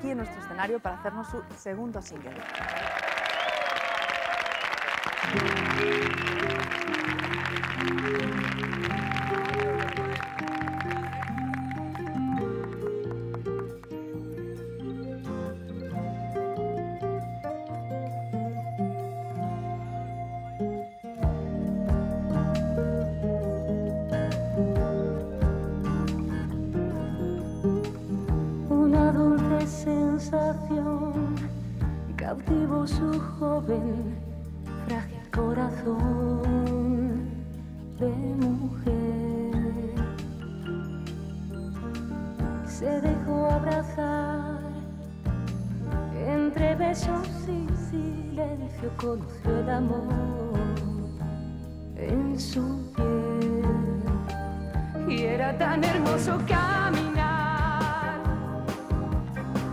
aquí en nuestro escenario para hacernos su segundo single. Una dulce sensación cautivó su joven, frágil corazón de mujer. Se dejó abrazar entre besos y silencio, conoció el amor en su piel. Y era tan hermoso caminar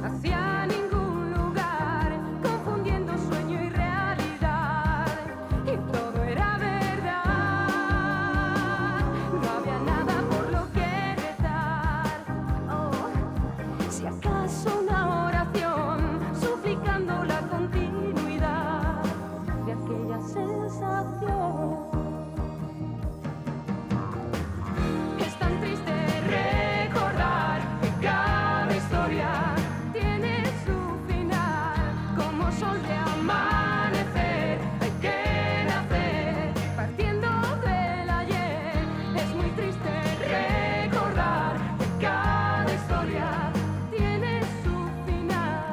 hacia ningún lugar, confundiendo sueño y realidad, y todo era verdad. No había nada por lo que rezar, oh, si acaso una oración, suplicando la continuidad de aquella sensación. Es tan triste recordar que cada historia tiene su final, como sol de amanecer, hay que nacer partiendo del ayer. Es muy triste recordar que cada historia tiene su final.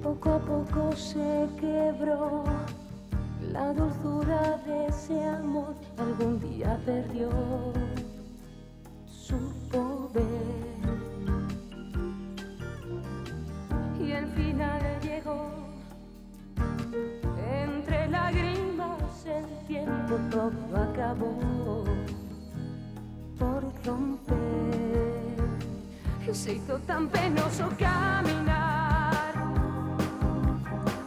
Poco a poco se quebró la dulzura de ese amor, algún día perdió su poder. Y el final llegó, entre lágrimas el tiempo todo acabó por romper. Y se hizo tan penoso caminar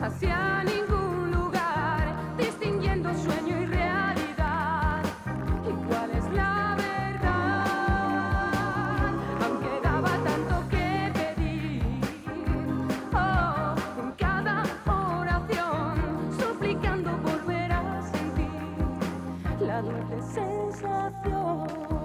hacia ningún lugar, distinguiendo sueño y realidad. ¿Y cuál es la verdad? Aún quedaba tanto que pedir, oh, en cada oración, suplicando volver a sentir la dulce sensación.